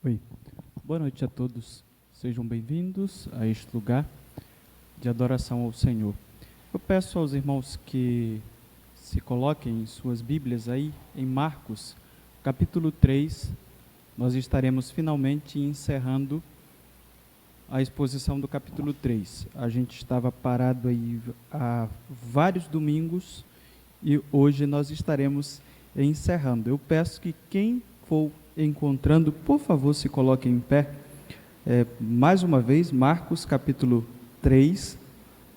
Oi, boa noite a todos. Sejam bem-vindos a este lugar de adoração ao Senhor. Eu peço aos irmãos que se coloquem em suas Bíblias aí, em Marcos, capítulo 3. Nós estaremos finalmente encerrando a exposição do capítulo 3. A gente estava parado aí há vários domingos e hoje nós estaremos encerrando. Eu peço que quem for encontrando, por favor, se coloque em pé. Mais uma vez, Marcos capítulo 3,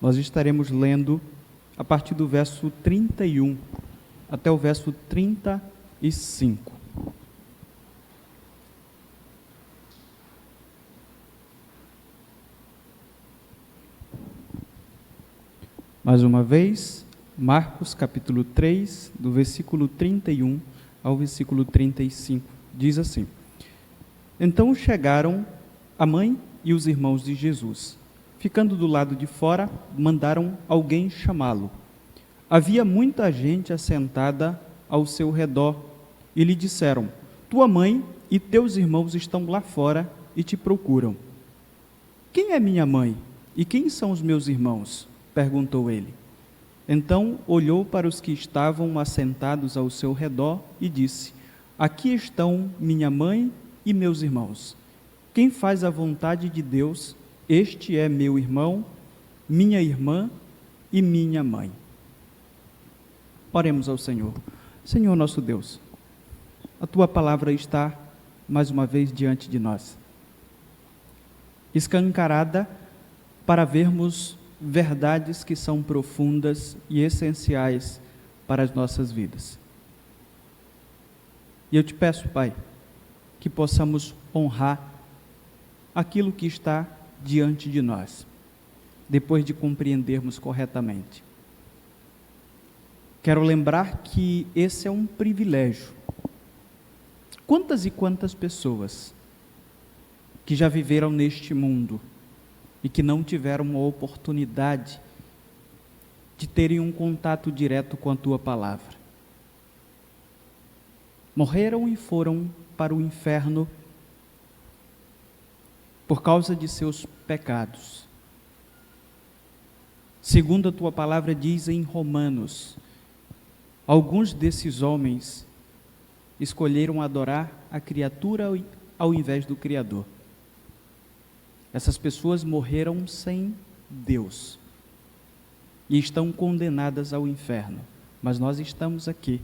nós estaremos lendo a partir do verso 31 até o verso 35. Mais uma vez, Marcos capítulo 3, do versículo 31 ao versículo 35. Diz assim: Então chegaram a mãe e os irmãos de Jesus. Ficando do lado de fora, mandaram alguém chamá-lo. Havia muita gente assentada ao seu redor e lhe disseram: Tua mãe e teus irmãos estão lá fora e te procuram. Quem é minha mãe e quem são os meus irmãos? Perguntou ele. Então olhou para os que estavam assentados ao seu redor e disse: Aqui estão minha mãe e meus irmãos. Quem faz a vontade de Deus, este é meu irmão, minha irmã e minha mãe. Oremos ao Senhor. Senhor nosso Deus, a Tua palavra está mais uma vez diante de nós, escancarada para vermos verdades que são profundas e essenciais para as nossas vidas. E eu te peço, Pai, que possamos honrar aquilo que está diante de nós, depois de compreendermos corretamente. Quero lembrar que esse é um privilégio. Quantas e quantas pessoas que já viveram neste mundo e que não tiveram a oportunidade de terem um contato direto com a Tua palavra. Morreram e foram para o inferno por causa de seus pecados. Segundo a Tua palavra diz em Romanos, alguns desses homens escolheram adorar a criatura ao invés do Criador. Essas pessoas morreram sem Deus e estão condenadas ao inferno. Mas nós estamos aqui,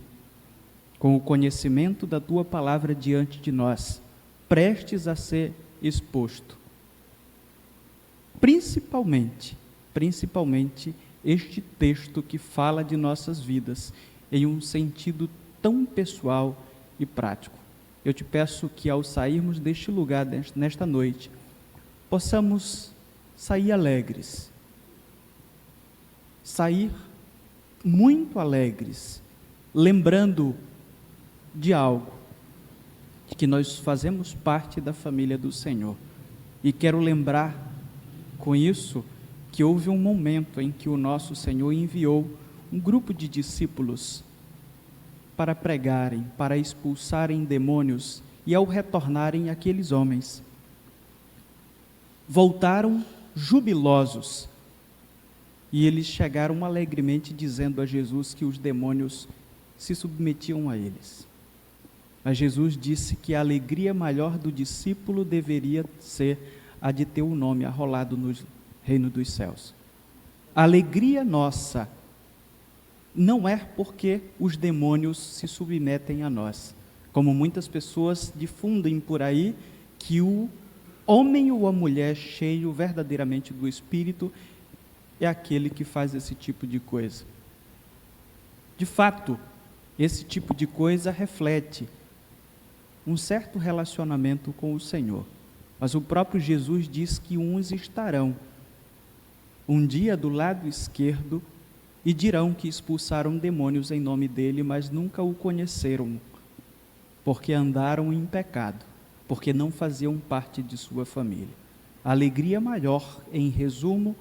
com o conhecimento da Tua palavra diante de nós, prestes a ser exposto. Principalmente este texto que fala de nossas vidas em um sentido tão pessoal e prático. Eu te peço que ao sairmos deste lugar, nesta noite, possamos sair alegres, sair muito alegres, lembrando de algo, de que nós fazemos parte da família do Senhor. E quero lembrar com isso que houve um momento em que o nosso Senhor enviou um grupo de discípulos para pregarem, para expulsarem demônios, e ao retornarem aqueles homens voltaram jubilosos, e eles chegaram alegremente dizendo a Jesus que os demônios se submetiam a eles. Mas Jesus disse que a alegria maior do discípulo deveria ser a de ter o nome arrolado no reino dos céus. A alegria nossa não é porque os demônios se submetem a nós, como muitas pessoas difundem por aí que o homem ou a mulher cheio verdadeiramente do Espírito é aquele que faz esse tipo de coisa. De fato, esse tipo de coisa reflete um certo relacionamento com o Senhor. Mas o próprio Jesus diz que uns estarão um dia do lado esquerdo e dirão que expulsaram demônios em nome dele, mas nunca o conheceram, porque andaram em pecado, porque não faziam parte de sua família. A alegria maior, em resumo,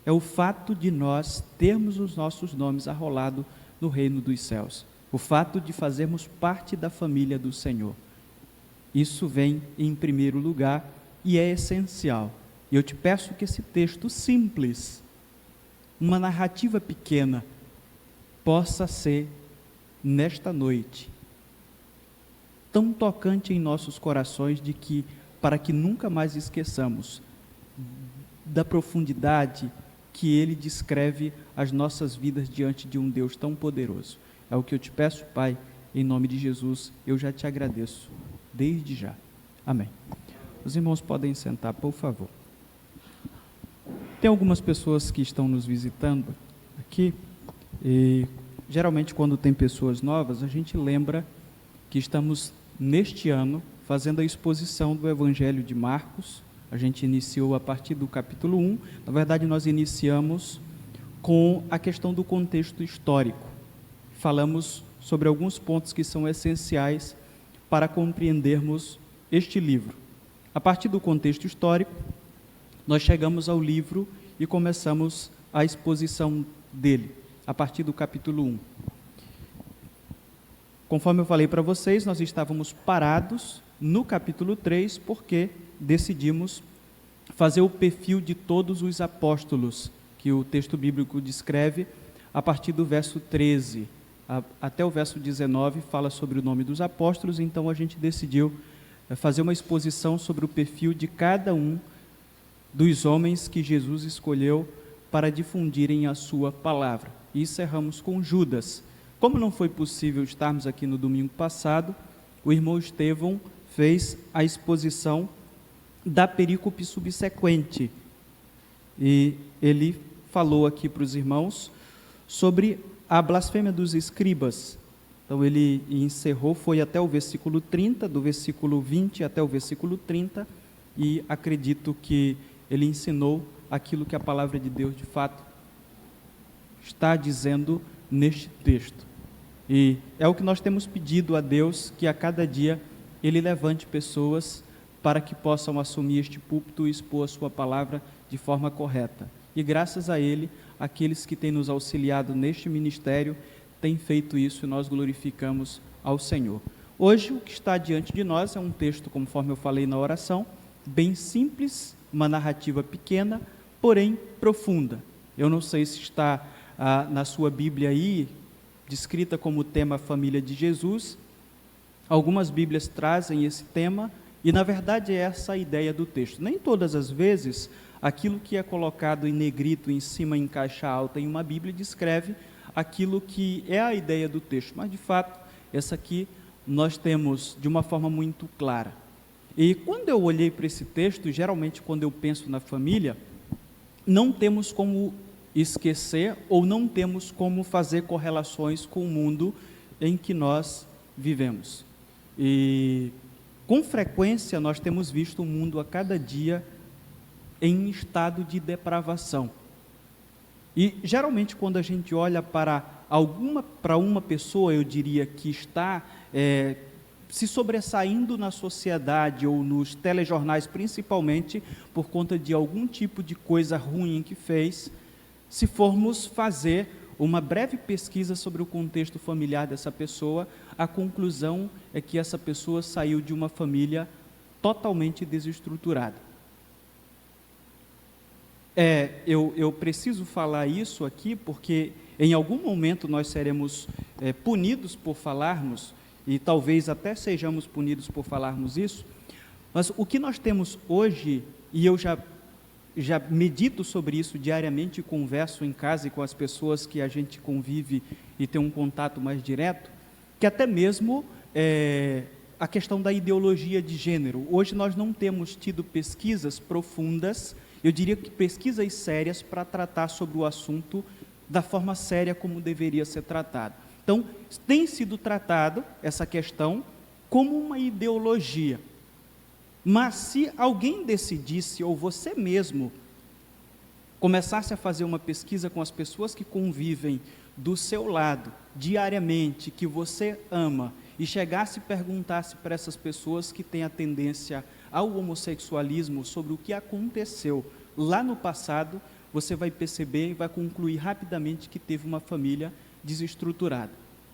é o fato de nós termos os nossos nomes arrolados no reino dos céus, o fato de fazermos parte da família do Senhor. Isso vem em primeiro lugar e é essencial. E eu te peço que esse texto simples, uma narrativa pequena, possa ser, nesta noite, tão tocante em nossos corações, para que nunca mais esqueçamos da profundidade que ele descreve as nossas vidas diante de um Deus tão poderoso. É o que eu te peço, Pai, em nome de Jesus, eu já te agradeço, desde já. Amém. Os irmãos podem sentar, por favor. Tem algumas pessoas que estão nos visitando aqui, e geralmente quando tem pessoas novas, a gente lembra que estamos, neste ano, fazendo a exposição do Evangelho de Marcos. A gente iniciou a partir do capítulo 1, na verdade nós iniciamos com a questão do contexto histórico. Falamos sobre alguns pontos que são essenciais para compreendermos este livro. A partir do contexto histórico, nós chegamos ao livro e começamos a exposição dele, a partir do capítulo 1. Conforme eu falei para vocês, nós estávamos parados no capítulo 3, porque decidimos fazer o perfil de todos os apóstolos, que o texto bíblico descreve, a partir do verso 13 até o verso 19, fala sobre o nome dos apóstolos. Então a gente decidiu fazer uma exposição sobre o perfil de cada um dos homens que Jesus escolheu para difundirem a sua palavra. E encerramos com Judas. Como não foi possível estarmos aqui no domingo passado, o irmão Estevão fez a exposição da perícope subsequente. E ele falou aqui para os irmãos sobre a blasfêmia dos escribas. Então ele encerrou, foi até o versículo 30, do versículo 20 até o versículo 30, e acredito que ele ensinou aquilo que a palavra de Deus de fato está dizendo neste texto. E é o que nós temos pedido a Deus, que a cada dia Ele levante pessoas para que possam assumir este púlpito e expor a sua palavra de forma correta. E graças a Ele, aqueles que têm nos auxiliado neste ministério têm feito isso, e nós glorificamos ao Senhor. Hoje o que está diante de nós é um texto, conforme eu falei na oração, bem simples, uma narrativa pequena, porém profunda. Eu não sei se está na sua Bíblia aí, descrita como tema Família de Jesus. Algumas Bíblias trazem esse tema, e na verdade é essa a ideia do texto. Nem todas as vezes aquilo que é colocado em negrito em cima em caixa alta em uma Bíblia descreve aquilo que é a ideia do texto, mas de fato essa aqui nós temos de uma forma muito clara. E quando eu olhei para esse texto, geralmente quando eu penso na família, não temos como esquecer ou não temos como fazer correlações com o mundo em que nós vivemos. E com frequência nós temos visto o mundo a cada dia em estado de depravação. E geralmente quando a gente olha para uma pessoa, eu diria que está se sobressaindo na sociedade ou nos telejornais, principalmente por conta de algum tipo de coisa ruim que fez, se formos fazer uma breve pesquisa sobre o contexto familiar dessa pessoa, a conclusão é que essa pessoa saiu de uma família totalmente desestruturada. Eu preciso falar isso aqui porque em algum momento nós seremos punidos por falarmos, e talvez até sejamos punidos por falarmos isso, mas o que nós temos hoje, e eu já medito sobre isso diariamente, converso em casa e com as pessoas que a gente convive e tem um contato mais direto, que até mesmo a questão da ideologia de gênero. Hoje nós não temos tido pesquisas profundas, eu diria que pesquisas sérias para tratar sobre o assunto da forma séria como deveria ser tratado. Então, tem sido tratado essa questão como uma ideologia. Mas se alguém decidisse, ou você mesmo, começasse a fazer uma pesquisa com as pessoas que convivem do seu lado, diariamente, que você ama, e chegasse e perguntasse para essas pessoas que têm a tendência ao homossexualismo sobre o que aconteceu lá no passado, você vai perceber e vai concluir rapidamente que teve uma família desestruturada.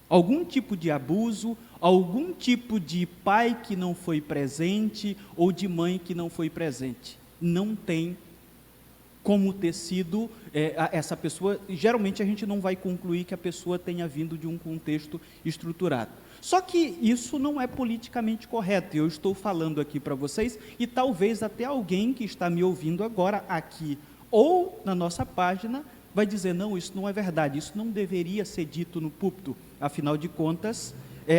algum tipo de abuso, algum tipo de pai que não foi presente ou de mãe que não foi presente. Não tem como ter sido essa pessoa. Geralmente a gente não vai concluir que a pessoa tenha vindo de um contexto estruturado. Só que isso não é politicamente correto. Eu estou falando aqui para vocês e talvez até alguém que está me ouvindo agora aqui ou na nossa página vai dizer, não, isso não é verdade, isso não deveria ser dito no púlpito. Afinal de contas,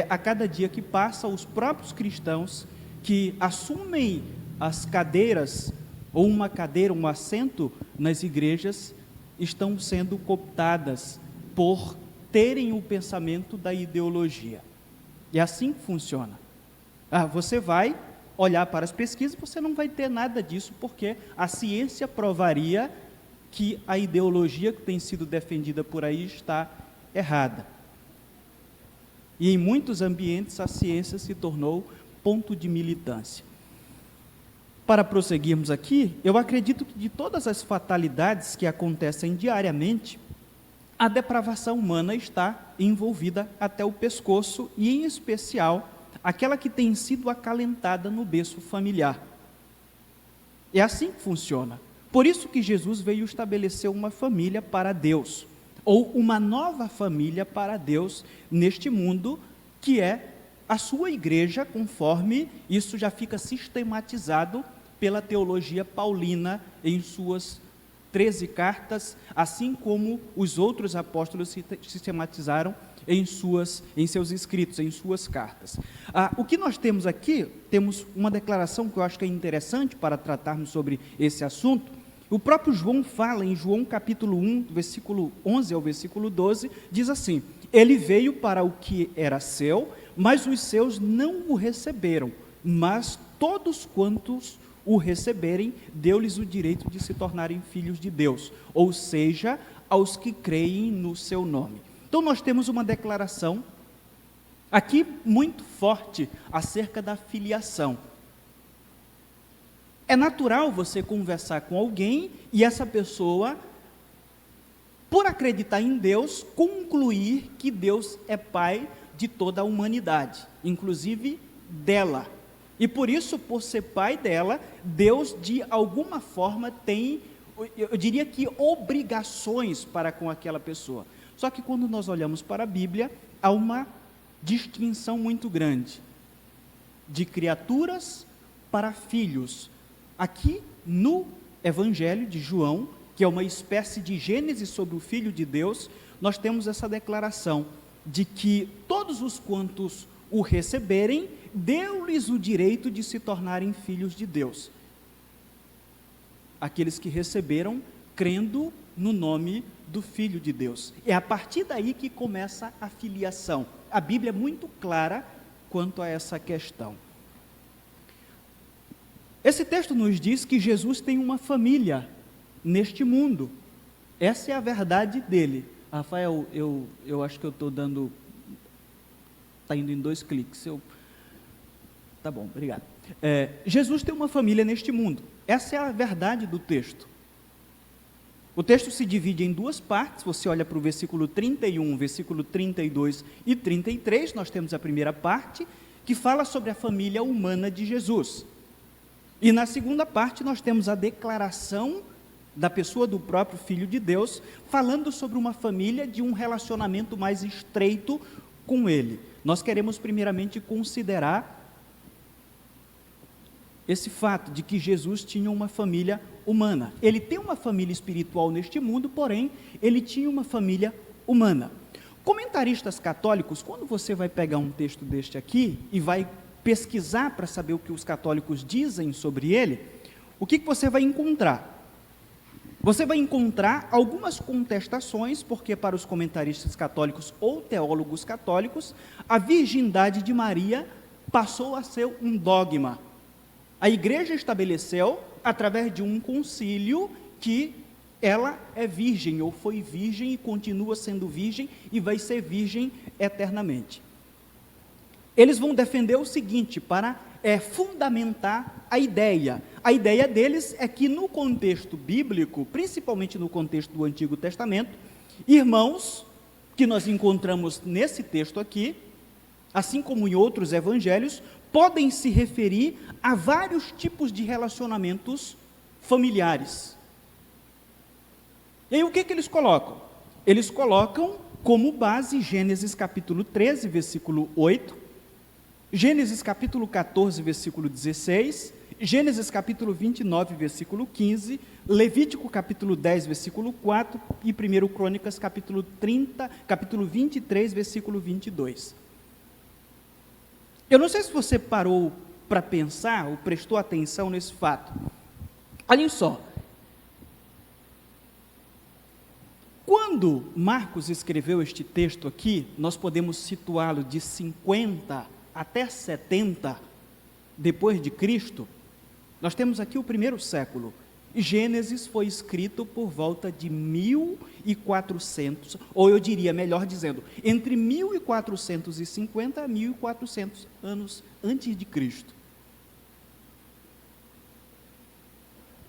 a cada dia que passa, os próprios cristãos que assumem as cadeiras, ou uma cadeira, um assento nas igrejas, estão sendo cooptadas por terem o pensamento da ideologia. É assim que funciona. Você vai olhar para as pesquisas, você não vai ter nada disso, porque a ciência provaria que a ideologia que tem sido defendida por aí está errada. E em muitos ambientes a ciência se tornou ponto de militância. Para prosseguirmos aqui, eu acredito que de todas as fatalidades que acontecem diariamente, a depravação humana está envolvida até o pescoço e, em especial, aquela que tem sido acalentada no berço familiar. É assim que funciona. Por isso que Jesus veio estabelecer uma família para Deus, ou uma nova família para Deus neste mundo, que é a sua igreja, conforme isso já fica sistematizado pela teologia paulina em suas 13 cartas, assim como os outros apóstolos sistematizaram em seus escritos, em suas cartas. O que nós temos aqui, temos uma declaração que eu acho que é interessante para tratarmos sobre esse assunto. O próprio João fala em João capítulo 1, do versículo 11 ao versículo 12, diz assim: ele veio para o que era seu, mas os seus não o receberam, mas todos quantos o receberem, deu-lhes o direito de se tornarem filhos de Deus, ou seja, aos que creem no seu nome. Então nós temos uma declaração aqui muito forte acerca da filiação. É natural você conversar com alguém e essa pessoa, por acreditar em Deus, concluir que Deus é pai de toda a humanidade, inclusive dela. E por isso, por ser pai dela, Deus de alguma forma tem, eu diria que obrigações para com aquela pessoa. Só que quando nós olhamos para a Bíblia, há uma distinção muito grande de criaturas para filhos. Aqui no Evangelho de João, que é uma espécie de Gênesis sobre o Filho de Deus, nós temos essa declaração de que todos os quantos o receberem, deu-lhes o direito de se tornarem filhos de Deus. Aqueles que receberam, crendo no nome do Filho de Deus. É a partir daí que começa a filiação. A Bíblia é muito clara quanto a essa questão. Esse texto nos diz que Jesus tem uma família neste mundo. Essa é a verdade dele. Rafael, eu acho que eu estou dando... Está indo em 2 cliques. Tá bom, obrigado. Jesus tem uma família neste mundo. Essa é a verdade do texto. O texto se divide em 2 partes. Você olha para o versículo 31, versículo 32 e 33. Nós temos a primeira parte, que fala sobre a família humana de Jesus. E na segunda parte nós temos a declaração da pessoa do próprio Filho de Deus, falando sobre uma família de um relacionamento mais estreito com Ele. Nós queremos primeiramente considerar esse fato de que Jesus tinha uma família humana. Ele tem uma família espiritual neste mundo, porém, ele tinha uma família humana. Comentaristas católicos, quando você vai pegar um texto deste aqui e vai pesquisar para saber o que os católicos dizem sobre ele, o que você vai encontrar? Você vai encontrar algumas contestações, porque para os comentaristas católicos ou teólogos católicos, a virgindade de Maria passou a ser um dogma. A igreja estabeleceu, através de um concílio, que ela é virgem, ou foi virgem e continua sendo virgem e vai ser virgem eternamente. Eles vão defender o seguinte, para fundamentar a ideia. A ideia deles é que no contexto bíblico, principalmente no contexto do Antigo Testamento, irmãos que nós encontramos nesse texto aqui, assim como em outros evangelhos, podem se referir a vários tipos de relacionamentos familiares. E aí o que eles colocam? Eles colocam como base Gênesis capítulo 13, versículo 8, Gênesis capítulo 14, versículo 16, Gênesis capítulo 29, versículo 15, Levítico capítulo 10, versículo 4 e 1 Crônicas capítulo 23, versículo 22. Eu não sei se você parou para pensar ou prestou atenção nesse fato. Olhem só. Quando Marcos escreveu este texto aqui, nós podemos situá-lo de 50 até 70 depois de Cristo. Nós temos aqui o primeiro século. Gênesis foi escrito por volta de 1400, ou eu diria, melhor dizendo, entre 1450 a 1400 anos antes de Cristo.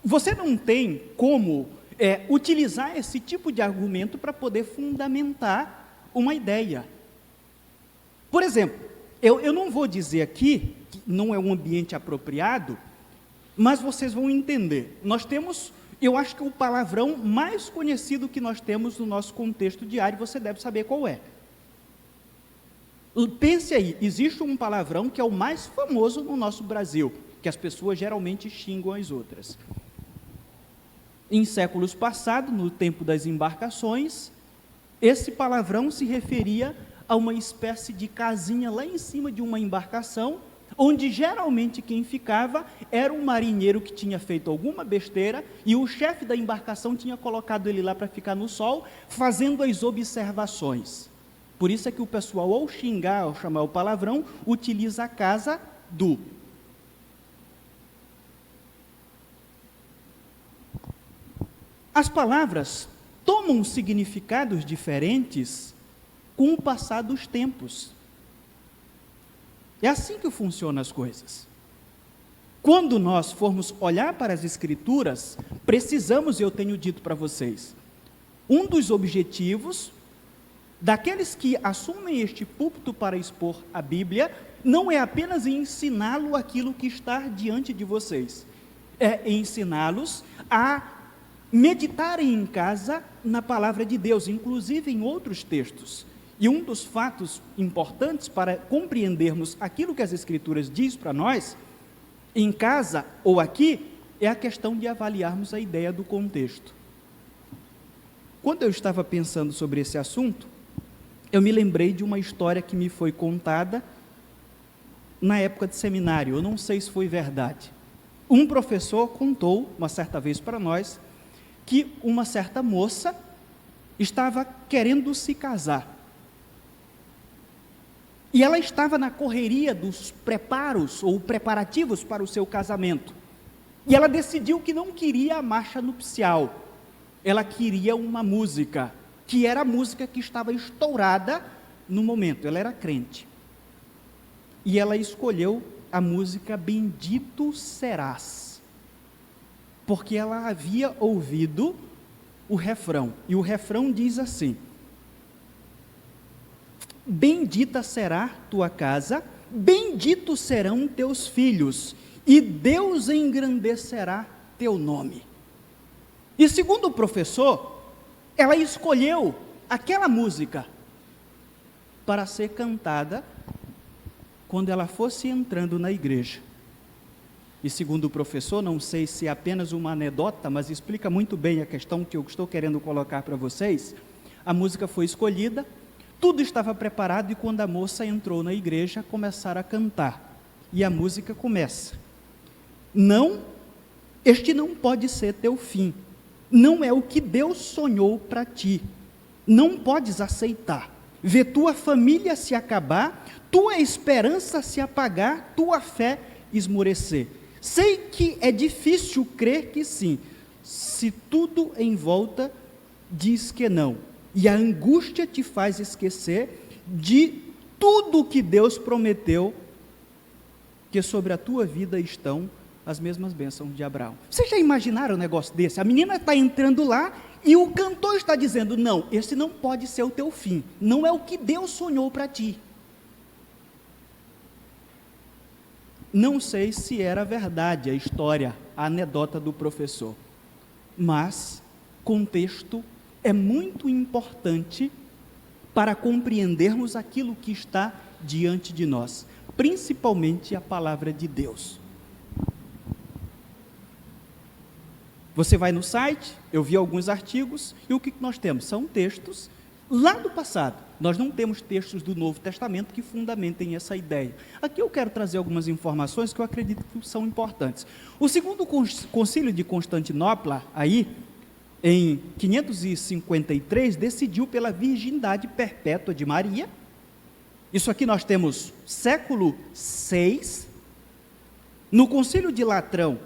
Você não tem como utilizar esse tipo de argumento para poder fundamentar uma ideia. Por exemplo, eu não vou dizer aqui, que não é um ambiente apropriado, mas vocês vão entender. Nós temos, eu acho que o palavrão mais conhecido que nós temos no nosso contexto diário, você deve saber qual é. Pense aí, existe um palavrão que é o mais famoso no nosso Brasil, que as pessoas geralmente xingam as outras. Em séculos passados, no tempo das embarcações, esse palavrão se referia a uma espécie de casinha lá em cima de uma embarcação, onde geralmente quem ficava era um marinheiro que tinha feito alguma besteira e o chefe da embarcação tinha colocado ele lá para ficar no sol, fazendo as observações. Por isso é que o pessoal, ao xingar, ao chamar o palavrão, utiliza a casa do. As palavras tomam significados diferentes com o passar dos tempos. É assim que funcionam as coisas. Quando nós formos olhar para as Escrituras, precisamos, eu tenho dito para vocês, um dos objetivos daqueles que assumem este púlpito para expor a Bíblia, não é apenas ensiná-lo aquilo que está diante de vocês, é ensiná-los a meditarem em casa na palavra de Deus, inclusive em outros textos. E um dos fatos importantes para compreendermos aquilo que as Escrituras diz para nós, em casa ou aqui, é a questão de avaliarmos a ideia do contexto. Quando eu estava pensando sobre esse assunto, eu me lembrei de uma história que me foi contada na época de seminário, eu não sei se foi verdade. Um professor contou, uma certa vez para nós, que uma certa moça estava querendo se casar. E ela estava na correria dos preparos ou preparativos para o seu casamento. E ela decidiu que não queria a marcha nupcial. Ela queria uma música, que era a música que estava estourada no momento. Ela era crente. E ela escolheu a música Bendito Serás. Porque ela havia ouvido o refrão. E o refrão diz assim: bendita será tua casa, benditos serão teus filhos, e Deus engrandecerá teu nome. E segundo o professor, ela escolheu aquela música para ser cantada quando ela fosse entrando na igreja. E segundo o professor, não sei se é apenas uma anedota, mas explica muito bem a questão que eu estou querendo colocar para vocês. A música foi escolhida, tudo estava preparado, e quando a moça entrou na igreja, começaram a cantar. E a música começa: não, este não pode ser teu fim, não é o que Deus sonhou para ti, não podes aceitar, ver tua família se acabar, tua esperança se apagar, tua fé esmorecer. Sei que é difícil crer que sim, se tudo em volta diz que não. E a angústia te faz esquecer de tudo que Deus prometeu, que sobre a tua vida estão as mesmas bênçãos de Abraão. Vocês já imaginaram um negócio desse? A menina está entrando lá E o cantor está dizendo, não, esse não pode ser o teu fim, não é o que Deus sonhou para ti. Não sei se era verdade a história, a anedota do professor, mas contexto é muito importante para compreendermos aquilo que está diante de nós, principalmente a palavra de Deus. Você vai no site, eu vi alguns artigos, e o que nós temos? São textos lá do passado. Nós não temos textos do Novo Testamento que fundamentem essa ideia. Aqui eu quero trazer algumas informações que eu acredito que são importantes. O segundo concílio de Constantinopla, aí, em 553, decidiu pela virgindade perpétua de Maria. Isso aqui nós temos século VI. No concílio de Latrão,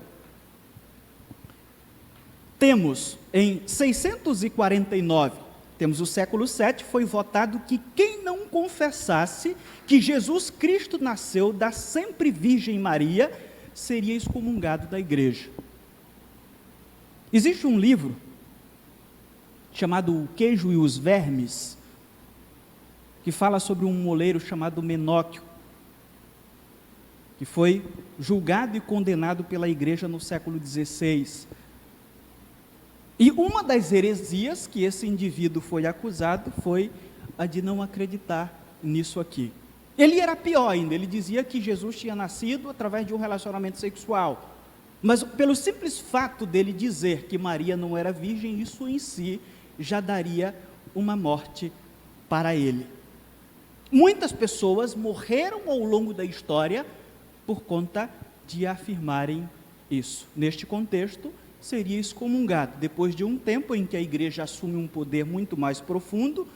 temos em 649, temos o século VII, foi votado que quem não confessasse que Jesus Cristo nasceu da sempre Virgem Maria, seria excomungado da igreja. Existe um livro chamado O Queijo e os Vermes, que fala sobre um moleiro chamado Menóquio, que foi julgado e condenado pela igreja no século XVI. E uma das heresias que esse indivíduo foi acusado foi a de não acreditar nisso aqui. Ele era pior ainda, ele dizia que Jesus tinha nascido através de um relacionamento sexual. Mas pelo simples fato dele dizer que Maria não era virgem, isso em si já daria uma morte para ele. Muitas pessoas morreram ao longo da história por conta de afirmarem isso. Neste contexto, seria excomungado. Depois de um tempo em que a igreja assume um poder muito mais profundo,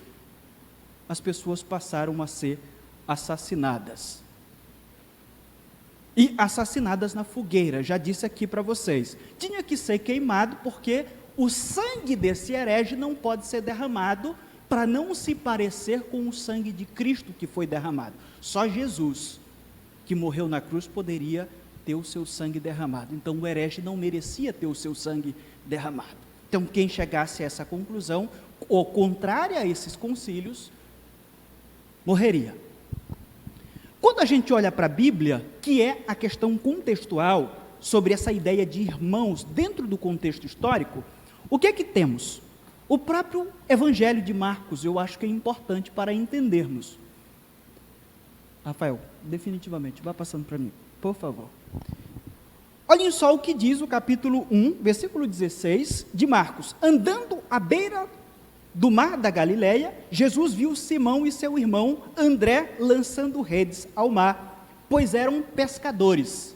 as pessoas passaram a ser assassinadas. E assassinadas na fogueira, já disse aqui para vocês. Tinha que ser queimado porque o sangue desse herege não pode ser derramado para não se parecer com o sangue de Cristo que foi derramado. Só Jesus, que morreu na cruz, poderia ter o seu sangue derramado. Então o herege não merecia ter o seu sangue derramado. Então quem chegasse a essa conclusão, ou contrária a esses concílios, morreria. Quando a gente olha para a Bíblia, que é a questão contextual sobre essa ideia de irmãos dentro do contexto histórico, o que é que temos? O próprio Evangelho de Marcos, eu acho que é importante para entendermos. Rafael, definitivamente, vá passando para mim, por favor. Olhem só o que diz o capítulo 1, versículo 16 de Marcos. Andando à beira do mar da Galileia, Jesus viu Simão e seu irmão André lançando redes ao mar, pois eram pescadores.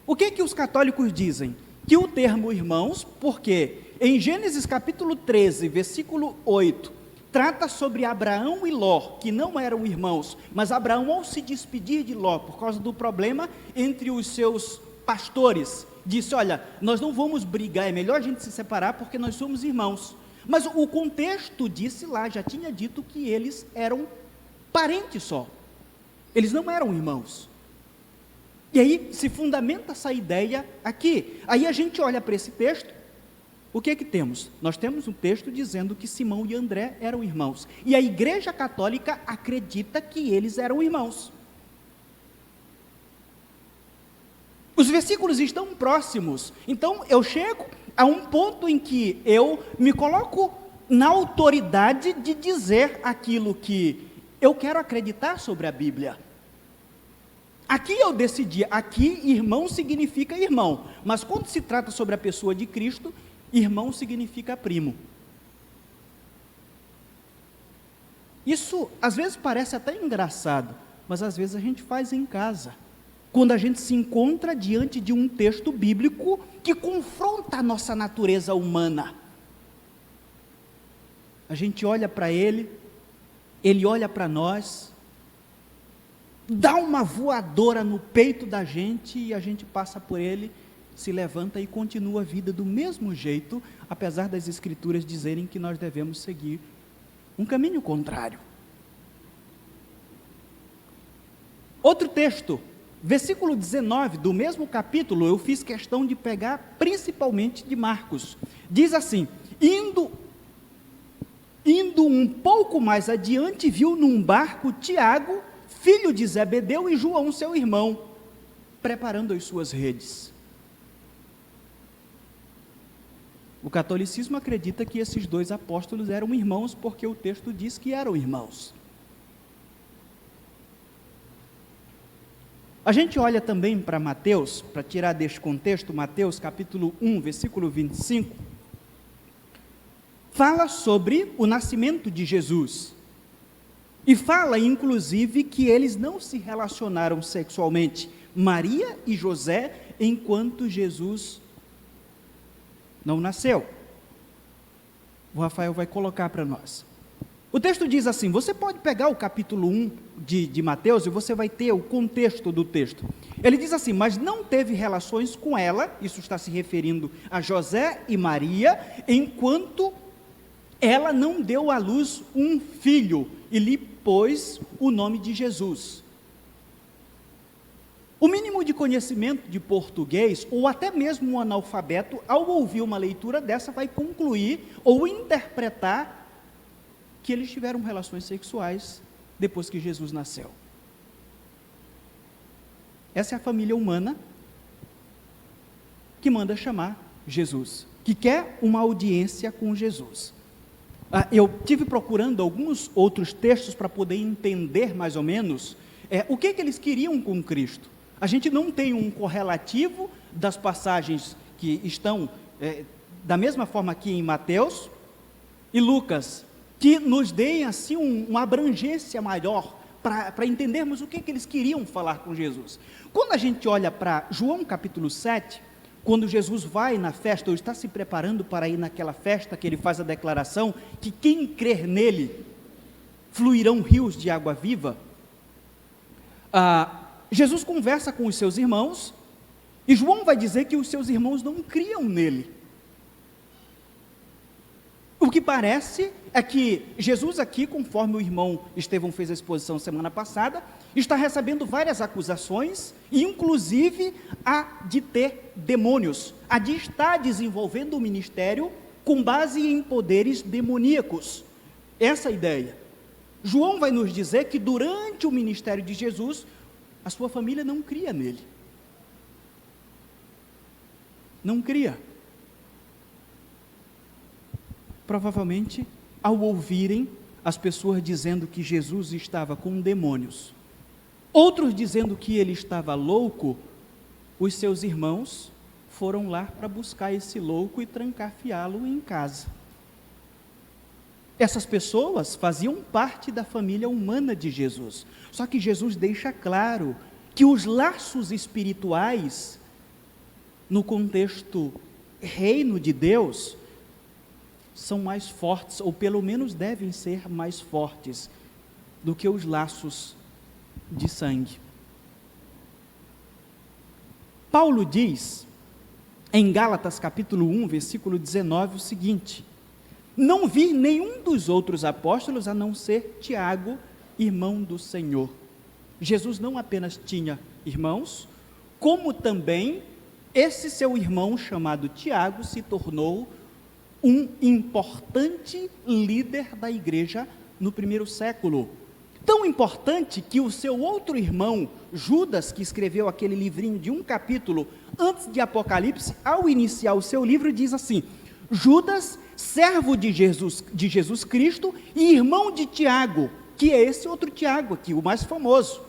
O que os católicos dizem? Que o termo irmãos, porque em Gênesis capítulo 13, versículo 8, trata sobre Abraão e Ló, que não eram irmãos, mas Abraão, ao se despedir de Ló, por causa do problema entre os seus pastores, disse, olha, nós não vamos brigar, é melhor a gente se separar, porque nós somos irmãos. Mas o contexto disse lá, já tinha dito que eles eram parentes só, eles não eram irmãos. E aí se fundamenta essa ideia aqui. Aí a gente olha para esse texto, o que é que temos? Nós temos um texto dizendo que Simão e André eram irmãos. E a Igreja Católica acredita que eles eram irmãos. Os versículos estão próximos. Então eu chego a um ponto em que eu me coloco na autoridade de dizer aquilo que eu quero acreditar sobre a Bíblia. Aqui eu decidi, aqui irmão significa irmão. Mas quando se trata sobre a pessoa de Cristo, irmão significa primo. Isso às vezes parece até engraçado, mas às vezes a gente faz em casa. Quando a gente se encontra diante de um texto bíblico que confronta a nossa natureza humana. A gente olha para ele olha para nós, dá uma voadora no peito da gente e a gente passa por ele, se levanta e continua a vida do mesmo jeito, apesar das escrituras dizerem que nós devemos seguir um caminho contrário. Outro texto versículo 19 do mesmo capítulo, eu fiz questão de pegar principalmente de Marcos. Diz assim: indo um pouco mais adiante, viu num barco Tiago, filho de Zebedeu, e João, seu irmão, preparando as suas redes. O catolicismo acredita que esses dois apóstolos eram irmãos, porque o texto diz que eram irmãos. A gente olha também para Mateus, para tirar deste contexto, Mateus capítulo 1, versículo 25, fala sobre o nascimento de Jesus, e fala inclusive que eles não se relacionaram sexualmente, Maria e José, enquanto Jesus não nasceu. O Rafael vai colocar para nós. O texto diz assim, você pode pegar o capítulo 1 de Mateus e você vai ter o contexto do texto. Ele diz assim, mas não teve relações com ela, isso está se referindo a José e Maria, enquanto ela não deu à luz um filho e lhe pôs o nome de Jesus. O mínimo de conhecimento de português, ou até mesmo um analfabeto, ao ouvir uma leitura dessa, vai concluir ou interpretar que eles tiveram relações sexuais depois que Jesus nasceu. Essa é a família humana que manda chamar Jesus, que quer uma audiência com Jesus. Eu tive procurando alguns outros textos para poder entender mais ou menos o que eles queriam com Cristo. A gente não tem um correlativo das passagens que estão da mesma forma aqui em Mateus e Lucas, que nos deem assim uma abrangência maior para entendermos o que eles queriam falar com Jesus. Quando a gente olha para João capítulo 7, quando Jesus vai na festa, ou está se preparando para ir naquela festa, que ele faz a declaração, que quem crer nele, fluirão rios de água viva, Jesus conversa com os seus irmãos, e João vai dizer que os seus irmãos não criam nele. O que parece é que Jesus aqui, conforme o irmão Estevão fez a exposição semana passada, está recebendo várias acusações, inclusive a de ter demônios, a de estar desenvolvendo o ministério com base em poderes demoníacos. Essa é a ideia. João vai nos dizer que durante o ministério de Jesus, a sua família não cria nele. Não cria. Provavelmente, ao ouvirem as pessoas dizendo que Jesus estava com demônios, outros dizendo que ele estava louco, os seus irmãos foram lá para buscar esse louco e trancafiá-lo em casa. Essas pessoas faziam parte da família humana de Jesus, só que Jesus deixa claro que os laços espirituais, no contexto reino de Deus, são mais fortes, ou pelo menos devem ser mais fortes, do que os laços de sangue. Paulo diz, em Gálatas capítulo 1, versículo 19, o seguinte: não vi nenhum dos outros apóstolos, a não ser Tiago, irmão do Senhor. Jesus não apenas tinha irmãos, como também esse seu irmão chamado Tiago se tornou um importante líder da igreja no primeiro século. Tão importante que o seu outro irmão, Judas, que escreveu aquele livrinho de um capítulo antes de Apocalipse, ao iniciar o seu livro, diz assim: Judas, servo de Jesus Cristo e irmão de Tiago, que é esse outro Tiago aqui, o mais famoso.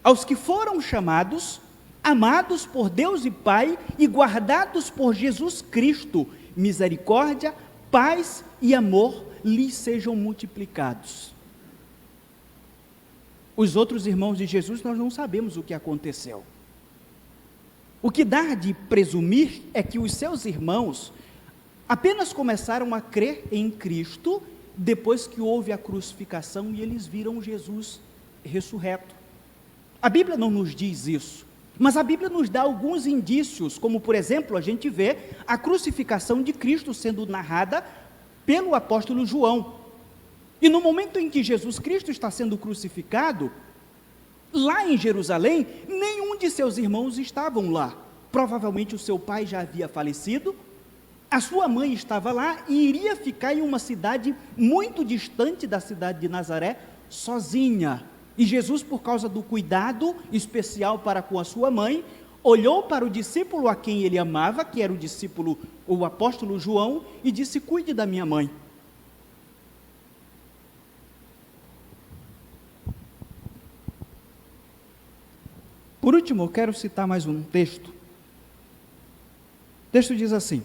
Aos que foram chamados, amados por Deus e Pai e guardados por Jesus Cristo, misericórdia, paz e amor lhes sejam multiplicados. Os outros irmãos de Jesus, nós não sabemos o que aconteceu. O que dá de presumir é que os seus irmãos apenas começaram a crer em Cristo depois que houve a crucificação e eles viram Jesus ressurreto. A Bíblia não nos diz isso, mas a Bíblia nos dá alguns indícios, como por exemplo, a gente vê a crucificação de Cristo sendo narrada pelo apóstolo João. E no momento em que Jesus Cristo está sendo crucificado, Lá em Jerusalém, nenhum de seus irmãos estavam lá. Provavelmente o seu pai já havia falecido, a sua mãe estava lá e iria ficar em uma cidade muito distante da cidade de Nazaré, sozinha. E Jesus, por causa do cuidado especial para com a sua mãe, olhou para o discípulo a quem ele amava, que era o apóstolo João, e disse: cuide da minha mãe. Por último, eu quero citar mais um texto. O texto diz assim: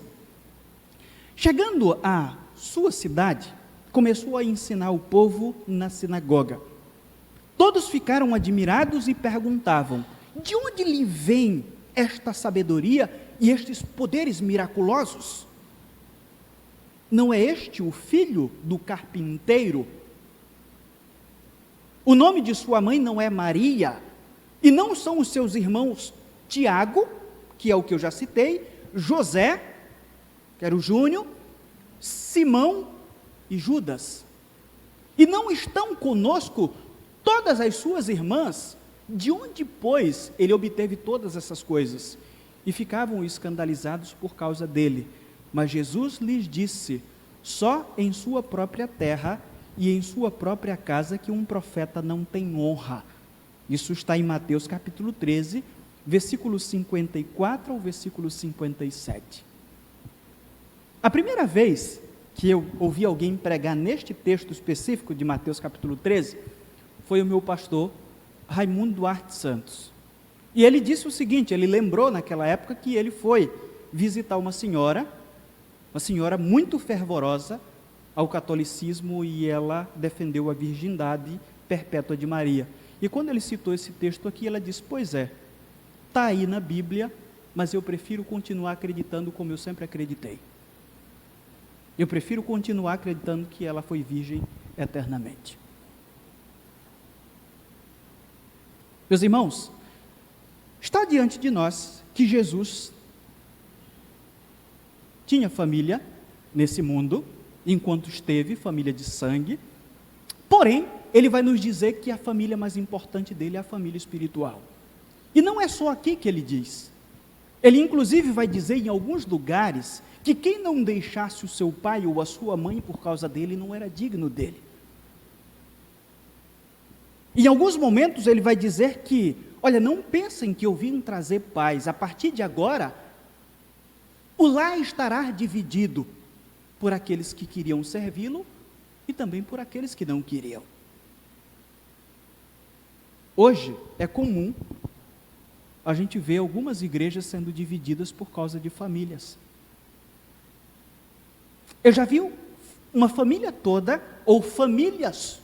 chegando à sua cidade, começou a ensinar o povo na sinagoga. Todos ficaram admirados e perguntavam: de onde lhe vem esta sabedoria e estes poderes miraculosos? Não é este o filho do carpinteiro? O nome de sua mãe não é Maria? E não são os seus irmãos Tiago, que é o que eu já citei, José, que era o Júnior, Simão e Judas? E não estão conosco todas as suas irmãs? De onde, pois, ele obteve todas essas coisas? E ficavam escandalizados por causa dele. Mas Jesus lhes disse: só em sua própria terra e em sua própria casa que um profeta não tem honra. Isso está em Mateus capítulo 13, versículo 54 ao versículo 57. A primeira vez que eu ouvi alguém pregar neste texto específico de Mateus capítulo 13, foi o meu pastor Raimundo Duarte Santos. E ele disse o seguinte: ele lembrou naquela época que ele foi visitar uma senhora muito fervorosa ao catolicismo, e ela defendeu a virgindade perpétua de Maria. E quando ele citou esse texto aqui, ela disse: pois é, está aí na Bíblia, mas eu prefiro continuar acreditando como eu sempre acreditei. Eu prefiro continuar acreditando que ela foi virgem eternamente. Meus irmãos, está diante de nós que Jesus tinha família nesse mundo, enquanto esteve, família de sangue, porém, ele vai nos dizer que a família mais importante dele é a família espiritual. E não é só aqui que ele diz. Ele inclusive vai dizer em alguns lugares que quem não deixasse o seu pai ou a sua mãe por causa dele não era digno dele. Em alguns momentos ele vai dizer que, olha, não pensem que eu vim trazer paz, a partir de agora, o lar estará dividido por aqueles que queriam servi-lo e também por aqueles que não queriam. Hoje é comum a gente ver algumas igrejas sendo divididas por causa de famílias. Eu já vi uma família toda, ou famílias,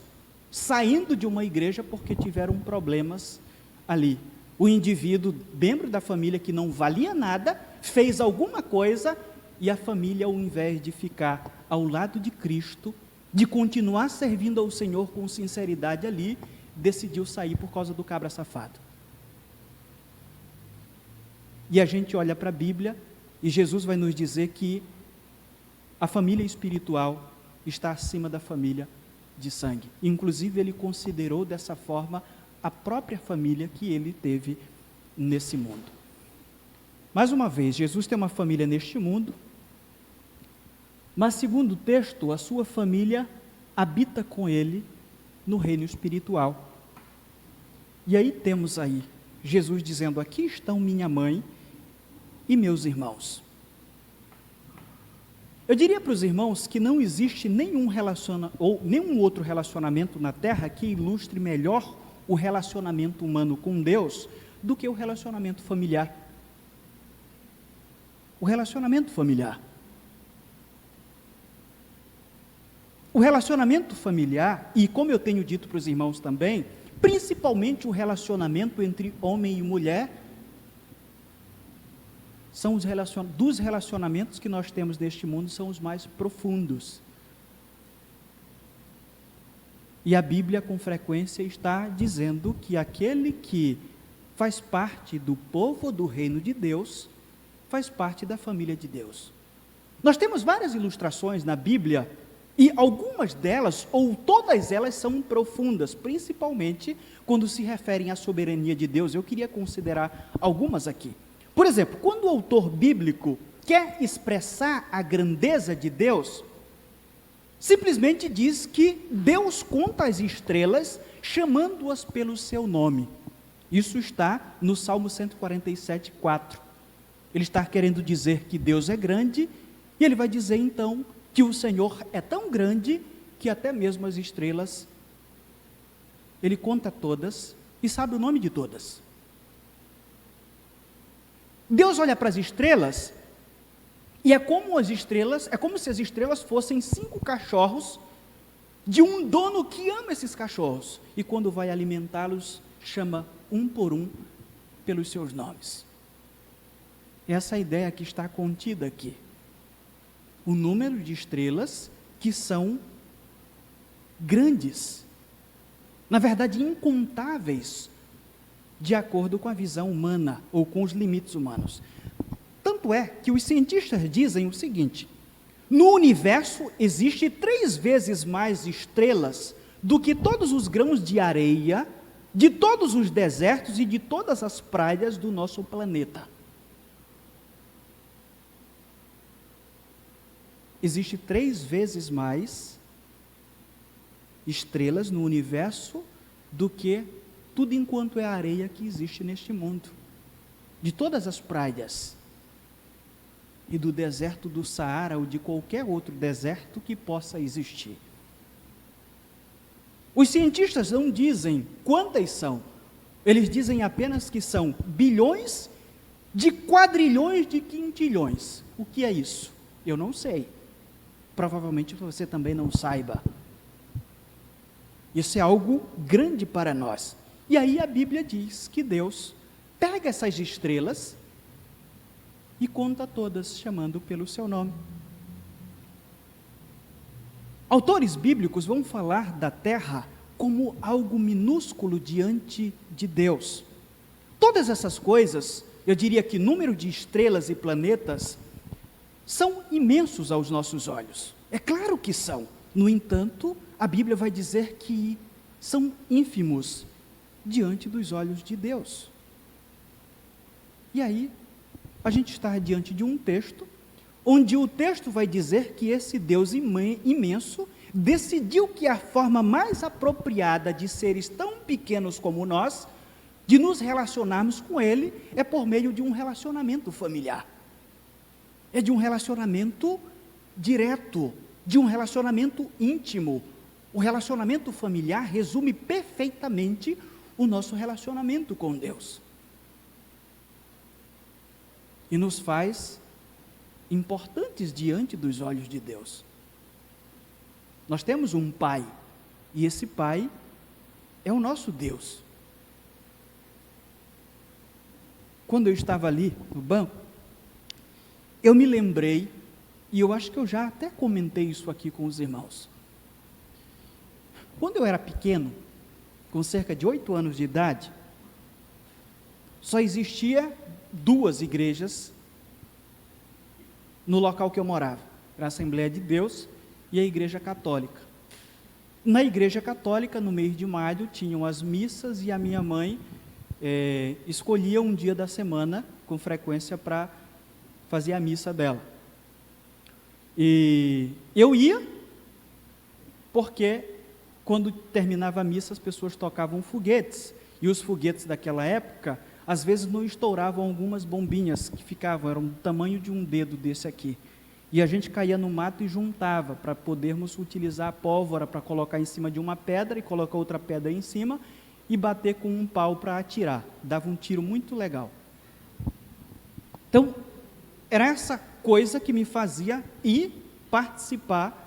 saindo de uma igreja porque tiveram problemas ali. O indivíduo, membro da família que não valia nada, fez alguma coisa, e a família, ao invés de ficar ao lado de Cristo, de continuar servindo ao Senhor com sinceridade ali, decidiu sair por causa do cabra safado. E a gente olha para a Bíblia, e Jesus vai nos dizer que a família espiritual está acima da família de sangue. Inclusive, ele considerou dessa forma a própria família que ele teve nesse mundo. Mais uma vez, Jesus tem uma família neste mundo, mas segundo o texto, a sua família habita com ele no reino espiritual. E aí temos aí Jesus dizendo: aqui estão minha mãe e meus irmãos. Eu diria para os irmãos que não existe nenhum outro relacionamento na terra que ilustre melhor o relacionamento humano com Deus do que o relacionamento familiar. O relacionamento familiar. O relacionamento familiar, e como eu tenho dito para os irmãos também, principalmente o relacionamento entre homem e mulher, são dos relacionamentos que nós temos neste mundo, são os mais profundos. E a Bíblia, com frequência, está dizendo que aquele que faz parte do povo do reino de Deus, faz parte da família de Deus. Nós temos várias ilustrações na Bíblia E algumas delas, ou todas elas, são profundas, principalmente quando se referem à soberania de Deus. Eu queria considerar algumas aqui. Por exemplo, quando o autor bíblico quer expressar a grandeza de Deus, simplesmente diz que Deus conta as estrelas, chamando-as pelo seu nome. Isso está no Salmo 147, 4. Ele está querendo dizer que Deus é grande, e ele vai dizer então que o Senhor é tão grande que até mesmo as estrelas, ele conta todas e sabe o nome de todas. Deus olha para as estrelas e é como se as estrelas fossem 5 cachorros de um dono que ama esses cachorros, e quando vai alimentá-los, chama um por um pelos seus nomes. Essa é a ideia que está contida aqui. O número de estrelas que são grandes, na verdade incontáveis, de acordo com a visão humana ou com os limites humanos. Tanto é que os cientistas dizem o seguinte: no universo existe 3 vezes mais estrelas do que todos os grãos de areia, de todos os desertos e de todas as praias do nosso planeta. Existe 3 vezes mais estrelas no universo do que tudo enquanto é areia que existe neste mundo. De todas as praias e do deserto do Saara ou de qualquer outro deserto que possa existir. Os cientistas não dizem quantas são, eles dizem apenas que são bilhões de quadrilhões de quintilhões. O que é isso? Eu não sei. Provavelmente você também não saiba. Isso é algo grande para nós. E aí a Bíblia diz que Deus pega essas estrelas e conta todas, chamando pelo seu nome. Autores bíblicos vão falar da Terra como algo minúsculo diante de Deus. Todas essas coisas, eu diria que número de estrelas e planetas, são imensos aos nossos olhos. É claro que são. No entanto, a Bíblia vai dizer que são ínfimos diante dos olhos de Deus. E aí, a gente está diante de um texto, onde o texto vai dizer que esse Deus imenso decidiu que a forma mais apropriada de seres tão pequenos como nós, de nos relacionarmos com Ele, é por meio de um relacionamento familiar. É de um relacionamento direto, de um relacionamento íntimo. O relacionamento familiar resume perfeitamente o nosso relacionamento com Deus. E nos faz importantes diante dos olhos de Deus. Nós temos um Pai, e esse Pai é o nosso Deus. Quando eu estava ali no banco, eu me lembrei, e eu acho que eu já até comentei isso aqui com os irmãos. Quando eu era pequeno, com cerca de 8 anos de idade, só existia 2 igrejas no local que eu morava. Era a Assembleia de Deus e a Igreja Católica. Na Igreja Católica, no mês de maio, tinham as missas e a minha mãe escolhia um dia da semana, com frequência, para fazer a missa dela. E eu ia, porque quando terminava a missa, as pessoas tocavam foguetes, e os foguetes daquela época, às vezes não estouravam algumas bombinhas que ficavam, eram do tamanho de um dedo desse aqui. E a gente caía no mato e juntava, para podermos utilizar a pólvora para colocar em cima de uma pedra, e colocar outra pedra em cima, e bater com um pau para atirar. Dava um tiro muito legal. Então, era essa coisa que me fazia ir participar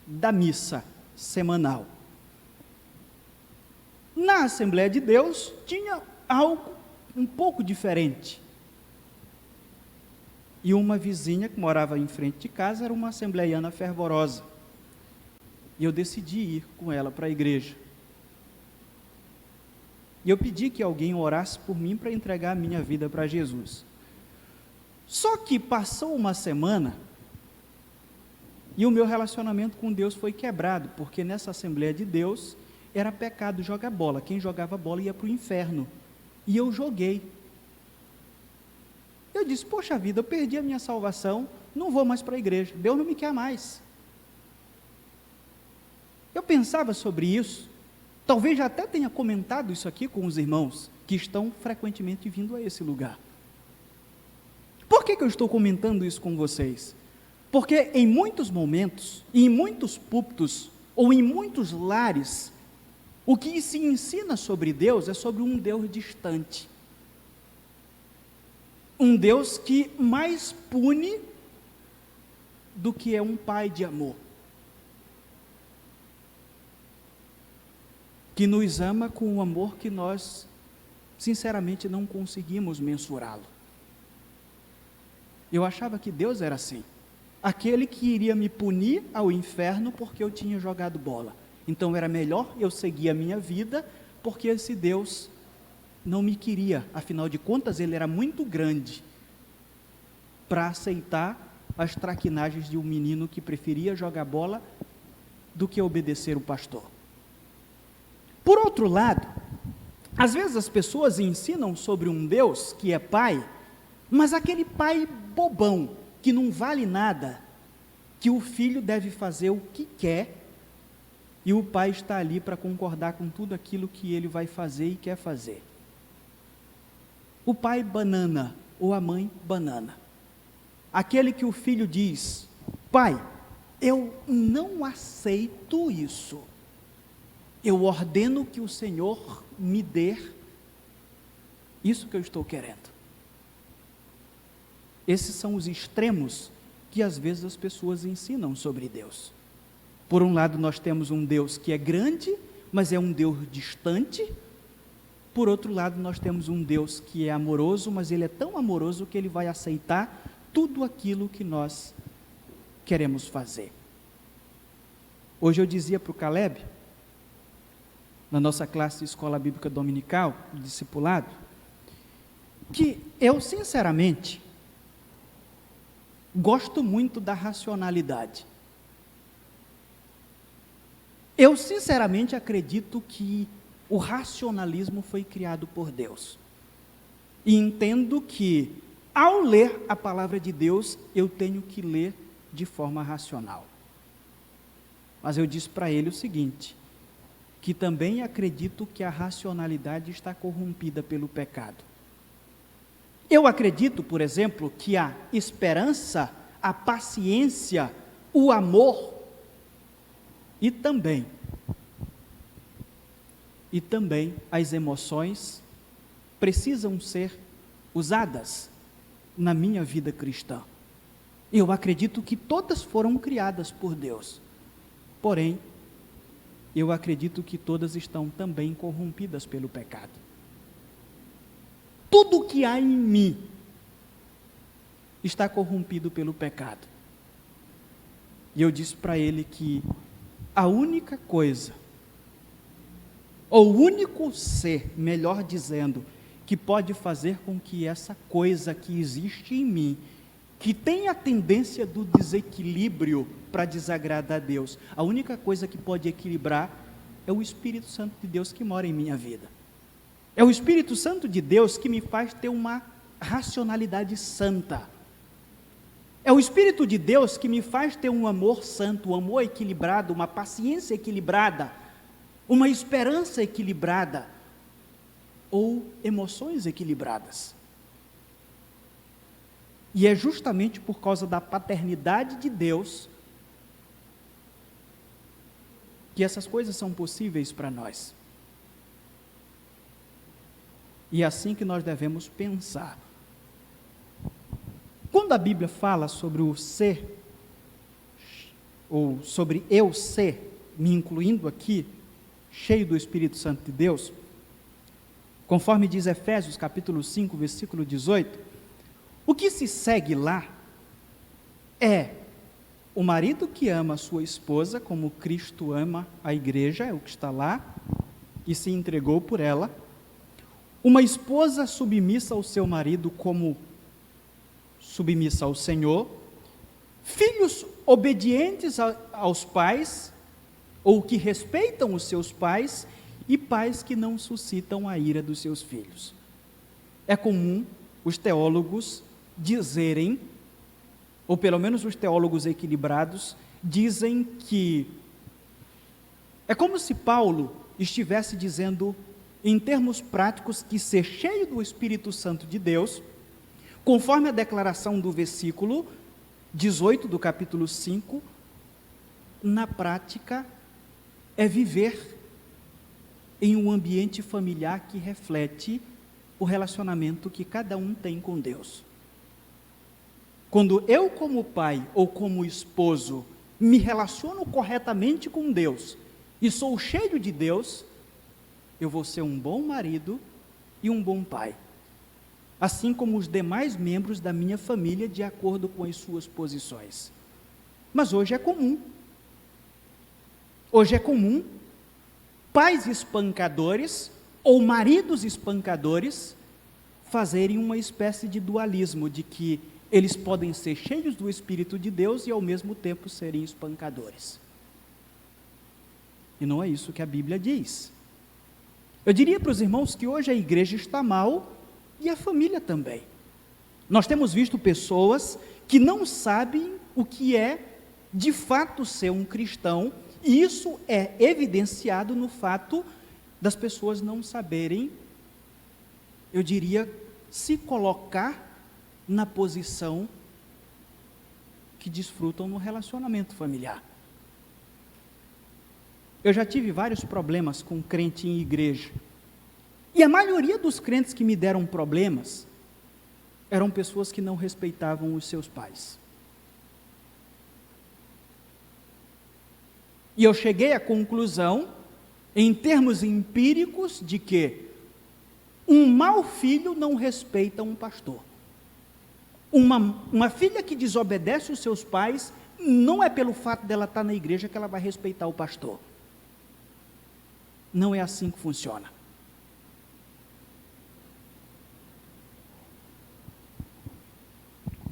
da missa semanal. Na Assembleia de Deus, tinha algo um pouco diferente. E uma vizinha que morava em frente de casa era uma assembleiana fervorosa. E eu decidi ir com ela para a igreja. E eu pedi que alguém orasse por mim para entregar a minha vida para Jesus. Só que passou uma semana E o meu relacionamento com Deus foi quebrado, porque nessa Assembleia de Deus era pecado jogar bola. Quem jogava bola ia para o inferno. E eu joguei. Eu disse, poxa vida, eu perdi a minha salvação, não vou mais para a igreja, Deus não me quer mais. Eu pensava sobre isso, talvez já até tenha comentado isso aqui com os irmãos, que estão frequentemente vindo a esse lugar. Por que eu estou comentando isso com vocês? Porque em muitos momentos, em muitos púlpitos, ou em muitos lares, o que se ensina sobre Deus é sobre um Deus distante. Um Deus que mais pune do que é um pai de amor. Que nos ama com um amor que nós, sinceramente, não conseguimos mensurá-lo. Eu achava que Deus era assim. Aquele que iria me punir ao inferno porque eu tinha jogado bola. Então era melhor eu seguir a minha vida, porque esse Deus não me queria. Afinal de contas, ele era muito grande para aceitar as traquinagens de um menino que preferia jogar bola do que obedecer o pastor. Por outro lado, às vezes as pessoas ensinam sobre um Deus que é pai, mas aquele pai bobão, que não vale nada, que o filho deve fazer o que quer, e o pai está ali para concordar com tudo aquilo que ele vai fazer e quer fazer. O pai banana, ou a mãe banana. Aquele que o filho diz, pai, eu não aceito isso. Eu ordeno que o Senhor me dê isso que eu estou querendo. Esses são os extremos que às vezes as pessoas ensinam sobre Deus. Por um lado, nós temos um Deus que é grande, mas é um Deus distante. Por outro lado, nós temos um Deus que é amoroso, mas ele é tão amoroso que ele vai aceitar tudo aquilo que nós queremos fazer. Hoje eu dizia para o Caleb, na nossa classe de escola bíblica dominical, discipulado, que eu, sinceramente, gosto muito da racionalidade. Eu, sinceramente, acredito que o racionalismo foi criado por Deus. E entendo que, ao ler a palavra de Deus, eu tenho que ler de forma racional. Mas eu disse para ele o seguinte, que também acredito que a racionalidade está corrompida pelo pecado. Eu acredito, por exemplo, que a esperança, a paciência, o amor e também as emoções precisam ser usadas na minha vida cristã. Eu acredito que todas foram criadas por Deus. Porém, eu acredito que todas estão também corrompidas pelo pecado. Tudo que há em mim está corrompido pelo pecado. E eu disse para ele que a única coisa, ou o único ser, melhor dizendo, que pode fazer com que essa coisa que existe em mim, que tem a tendência do desequilíbrio para desagradar a Deus, a única coisa que pode equilibrar é o Espírito Santo de Deus que mora em minha vida. É o Espírito Santo de Deus que me faz ter uma racionalidade santa. É o Espírito de Deus que me faz ter um amor santo, um amor equilibrado, uma paciência equilibrada, uma esperança equilibrada, ou emoções equilibradas. E é justamente por causa da paternidade de Deus que essas coisas são possíveis para nós. E é assim que nós devemos pensar. Quando a Bíblia fala sobre o ser, ou sobre eu ser, me incluindo aqui, cheio do Espírito Santo de Deus, conforme diz Efésios capítulo 5, versículo 18, o que se segue lá é o marido que ama a sua esposa, como Cristo ama a igreja, é o que está lá, e se entregou por ela. Uma esposa submissa ao seu marido como submissa ao Senhor. Filhos obedientes aos pais, ou que respeitam os seus pais, e pais que não suscitam a ira dos seus filhos. É comum os teólogos dizerem, ou pelo menos os teólogos equilibrados, dizem que é como se Paulo estivesse dizendo, em termos práticos, que ser cheio do Espírito Santo de Deus, conforme a declaração do versículo 18 do capítulo 5, na prática é viver em um ambiente familiar que reflete o relacionamento que cada um tem com Deus. Quando eu, como pai ou como esposo, me relaciono corretamente com Deus e sou cheio de Deus, eu vou ser um bom marido e um bom pai, assim como os demais membros da minha família, de acordo com as suas posições. Mas hoje é comum pais espancadores ou maridos espancadores fazerem uma espécie de dualismo, de que eles podem ser cheios do Espírito de Deus e ao mesmo tempo serem espancadores. E não é isso que a Bíblia diz. Eu diria para os irmãos que hoje a igreja está mal e a família também. Nós temos visto pessoas que não sabem o que é de fato ser um cristão, e isso é evidenciado no fato das pessoas não saberem, eu diria, se colocar na posição que desfrutam no relacionamento familiar. Eu já tive vários problemas com crente em igreja, e a maioria dos crentes que me deram problemas eram pessoas que não respeitavam os seus pais. E eu cheguei à conclusão, em termos empíricos, de que um mau filho não respeita um pastor. Uma filha que desobedece os seus pais, não é pelo fato dela estar na igreja que ela vai respeitar o pastor. Não é assim que funciona.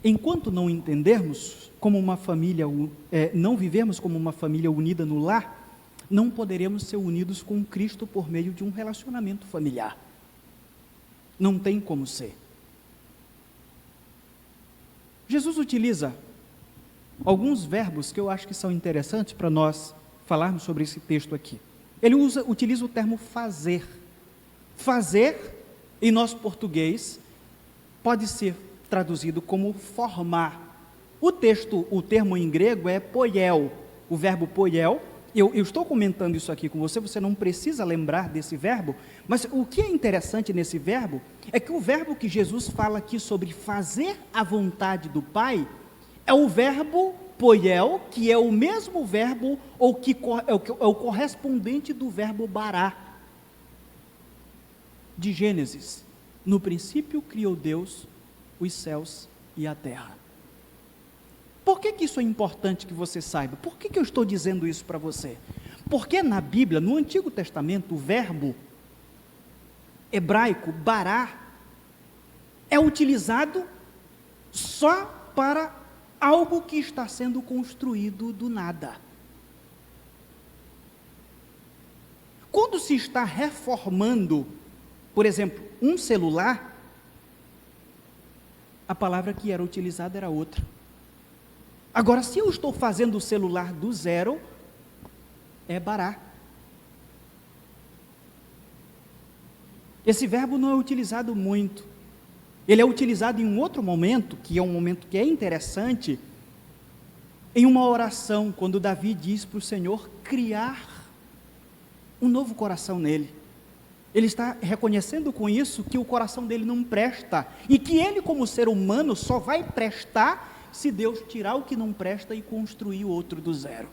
Enquanto não entendermos como uma família, não vivermos como uma família unida no lar, não poderemos ser unidos com Cristo por meio de um relacionamento familiar. Não tem como ser. Jesus utiliza alguns verbos que eu acho que são interessantes para nós falarmos sobre esse texto aqui. Ele utiliza o termo fazer. Fazer, em nosso português, pode ser traduzido como formar. O termo em grego é poiel, o verbo poiel. Eu estou comentando isso aqui com você, você não precisa lembrar desse verbo, mas o que é interessante nesse verbo é que o verbo que Jesus fala aqui sobre fazer a vontade do Pai é o verbo poiel, que é o mesmo verbo, ou que é o correspondente do verbo bará, de Gênesis. No princípio criou Deus os céus e a terra. Por que isso é importante que você saiba? Por que eu estou dizendo isso para você? Porque na Bíblia, no Antigo Testamento, o verbo hebraico, bará, é utilizado só para algo que está sendo construído do nada. Quando se está reformando, por exemplo, um celular, a palavra que era utilizada era outra. Agora, se eu estou fazendo o celular do zero, é bará. Esse verbo não é utilizado muito. Ele é utilizado em um outro momento, que é um momento que é interessante, em uma oração, quando Davi diz para o Senhor criar um novo coração nele. Ele está reconhecendo com isso que o coração dele não presta, e que ele, como ser humano, só vai prestar se Deus tirar o que não presta e construir o outro do zero.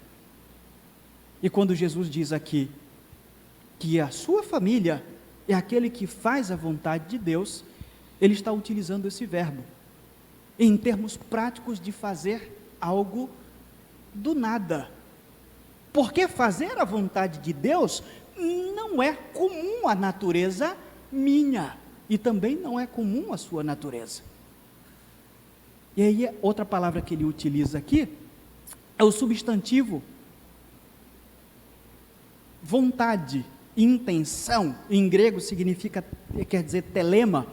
E quando Jesus diz aqui que a sua família é aquele que faz a vontade de Deus, ele está utilizando esse verbo em termos práticos de fazer algo do nada. Porque fazer a vontade de Deus não é comum à natureza minha, e também não é comum à sua natureza. E aí, outra palavra que ele utiliza aqui é o substantivo vontade, intenção, em grego quer dizer telema.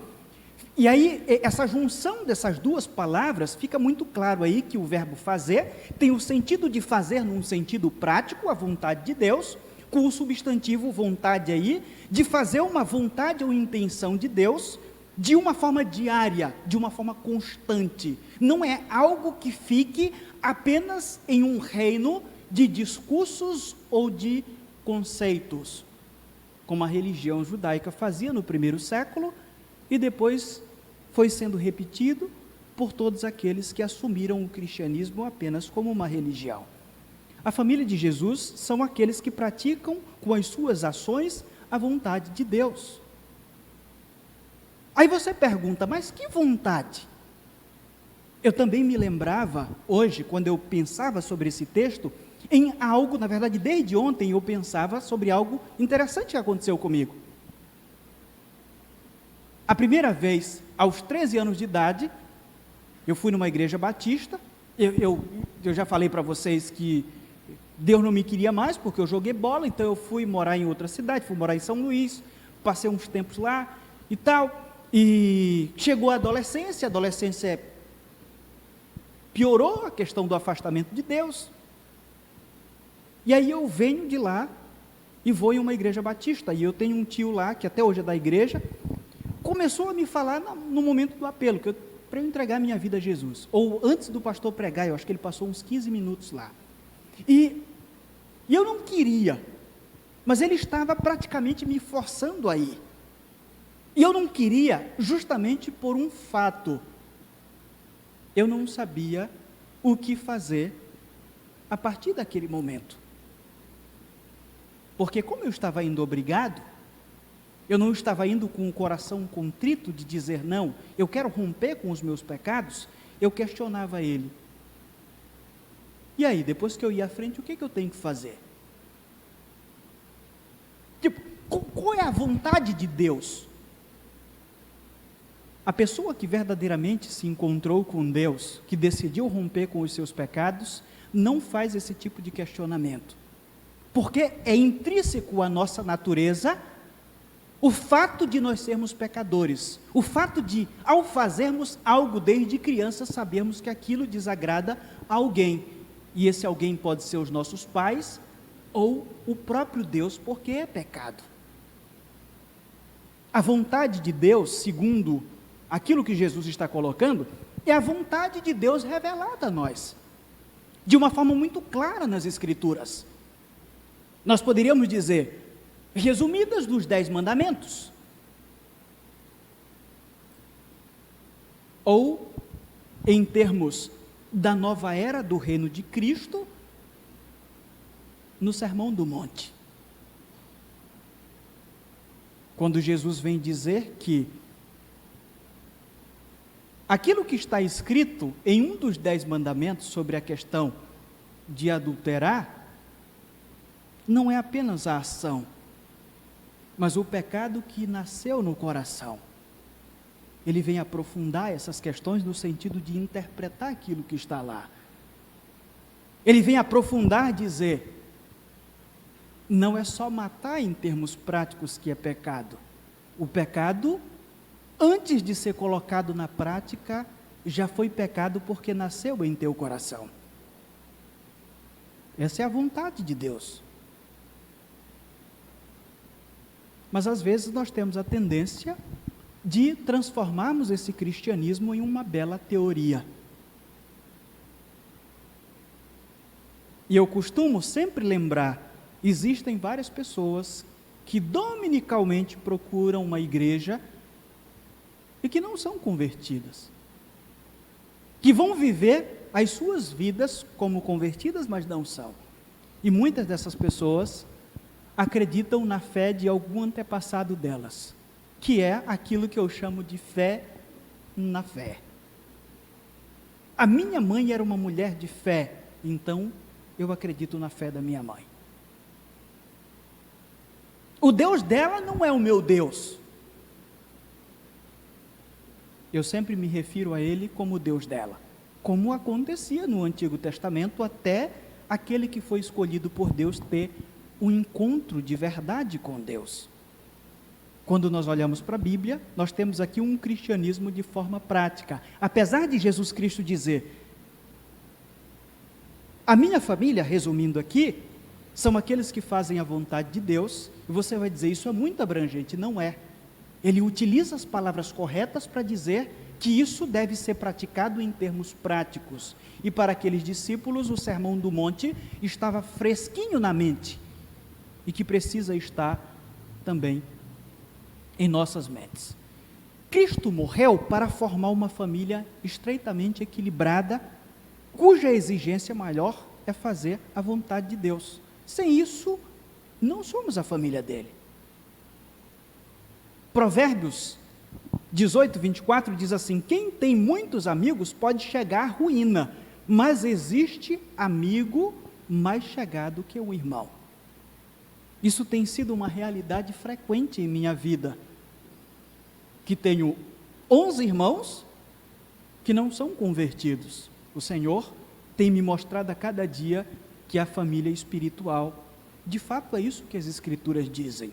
E aí, essa junção dessas duas palavras, fica muito claro aí que o verbo fazer tem o sentido de fazer num sentido prático, a vontade de Deus, com o substantivo vontade aí, de fazer uma vontade ou intenção de Deus, de uma forma diária, de uma forma constante. Não é algo que fique apenas em um reino de discursos ou de conceitos, como a religião judaica fazia no primeiro século, e depois foi sendo repetido por todos aqueles que assumiram o cristianismo apenas como uma religião. A família de Jesus são aqueles que praticam com as suas ações a vontade de Deus. Aí você pergunta, mas que vontade? Eu também me lembrava hoje, quando eu pensava sobre esse texto, em algo, na verdade desde ontem eu pensava sobre algo interessante que aconteceu comigo. A primeira vez, aos 13 anos de idade, eu fui numa igreja batista, eu já falei para vocês que Deus não me queria mais, porque eu joguei bola, então eu fui morar em outra cidade, fui morar em São Luís, passei uns tempos lá e tal, e chegou a adolescência piorou a questão do afastamento de Deus, e aí eu venho de lá e vou em uma igreja batista, e eu tenho um tio lá, que até hoje é da igreja, começou a me falar no momento do apelo, para eu entregar minha vida a Jesus, ou antes do pastor pregar, eu acho que ele passou uns 15 minutos lá, e eu não queria, mas ele estava praticamente me forçando a ir, e eu não queria justamente por um fato, eu não sabia o que fazer a partir daquele momento, porque como eu estava indo obrigado, eu não estava indo com o coração contrito de dizer não, eu quero romper com os meus pecados, eu questionava ele. E aí, depois que eu ia à frente, o que eu tenho que fazer? Tipo, qual é a vontade de Deus? A pessoa que verdadeiramente se encontrou com Deus, que decidiu romper com os seus pecados, não faz esse tipo de questionamento, porque é intrínseco à nossa natureza, o fato de nós sermos pecadores, o fato de, ao fazermos algo desde criança, sabermos que aquilo desagrada a alguém, e esse alguém pode ser os nossos pais, ou o próprio Deus, porque é pecado. A vontade de Deus, segundo aquilo que Jesus está colocando, é a vontade de Deus revelada a nós, de uma forma muito clara nas Escrituras. Nós poderíamos dizer, resumidas nos 10 mandamentos, ou em termos da nova era do reino de Cristo, no Sermão do Monte, quando Jesus vem dizer que aquilo que está escrito em um dos 10 mandamentos sobre a questão de adulterar, não é apenas a ação, mas o pecado que nasceu no coração. Ele vem aprofundar essas questões no sentido de interpretar aquilo que está lá. Ele vem aprofundar, dizer, não é só matar em termos práticos que é pecado. O pecado, antes de ser colocado na prática, já foi pecado porque nasceu em teu coração. Essa é a vontade de Deus. Mas às vezes nós temos a tendência de transformarmos esse cristianismo em uma bela teoria. E eu costumo sempre lembrar, existem várias pessoas que dominicalmente procuram uma igreja e que não são convertidas, que vão viver as suas vidas como convertidas, mas não são. E muitas dessas pessoas acreditam na fé de algum antepassado delas, que é aquilo que eu chamo de fé na fé. A minha mãe era uma mulher de fé, então eu acredito na fé da minha mãe. O Deus dela não é o meu Deus. Eu sempre me refiro a Ele como o Deus dela. como acontecia no Antigo Testamento, até aquele que foi escolhido por Deus ter um encontro de verdade com Deus. Quando nós olhamos para a Bíblia, nós temos aqui um cristianismo de forma prática. Apesar de Jesus Cristo dizer: a minha família, resumindo aqui, são aqueles que fazem a vontade de Deus, e você vai dizer, isso é muito abrangente. Não é. Ele utiliza as palavras corretas para dizer que isso deve ser praticado em termos práticos. E para aqueles discípulos, o Sermão do Monte estava fresquinho na mente, e que precisa estar também em nossas mentes. Cristo morreu para formar uma família estreitamente equilibrada, cuja exigência maior é fazer a vontade de Deus. Sem isso, não somos a família dele. Provérbios 18, 24 diz assim: quem tem muitos amigos pode chegar à ruína, mas existe amigo mais chegado que o irmão. Isso tem sido uma realidade frequente em minha vida, que tenho 11 irmãos que não são convertidos. O Senhor tem me mostrado a cada dia que a família espiritual, de fato é isso que as Escrituras dizem.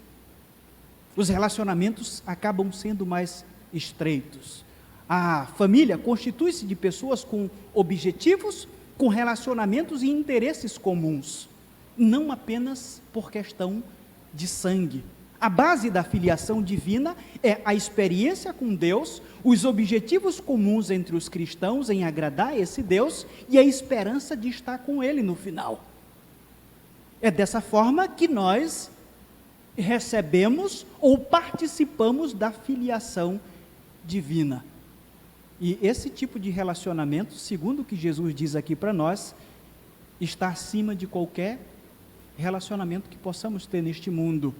Os relacionamentos acabam sendo mais estreitos. A família constitui-se de pessoas com objetivos, com relacionamentos e interesses comuns, não apenas por questão de sangue. A base da filiação divina é a experiência com Deus, os objetivos comuns entre os cristãos em agradar esse Deus e a esperança de estar com Ele no final. É dessa forma que nós recebemos ou participamos da filiação divina. E esse tipo de relacionamento, segundo o que Jesus diz aqui para nós, está acima de qualquer relacionamento que possamos ter neste mundo,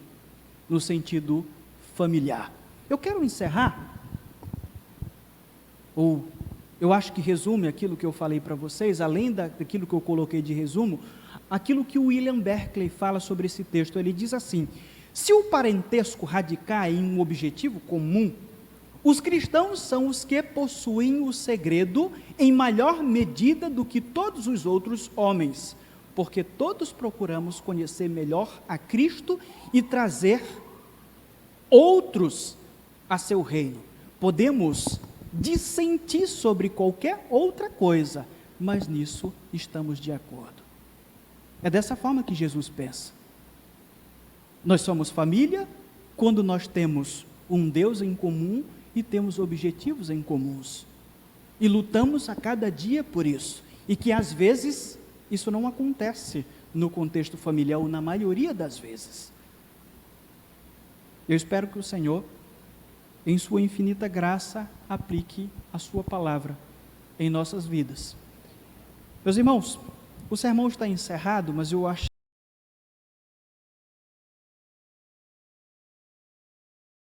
no sentido familiar. Eu quero encerrar, ou eu acho que resume aquilo que eu falei para vocês, além daquilo que eu coloquei de resumo, aquilo que o William Berkeley fala sobre esse texto. Ele diz assim: se o parentesco radicar em um objetivo comum, os cristãos são os que possuem o segredo em maior medida do que todos os outros homens, porque todos procuramos conhecer melhor a Cristo e trazer outros a seu reino. Podemos dissentir sobre qualquer outra coisa, mas nisso estamos de acordo. É dessa forma que Jesus pensa. Nós somos família quando nós temos um Deus em comum e temos objetivos em comuns. E lutamos a cada dia por isso. E que às vezes isso não acontece no contexto familiar, ou na maioria das vezes. Eu espero que o Senhor, em sua infinita graça, aplique a sua palavra em nossas vidas. Meus irmãos, o sermão está encerrado, mas eu acho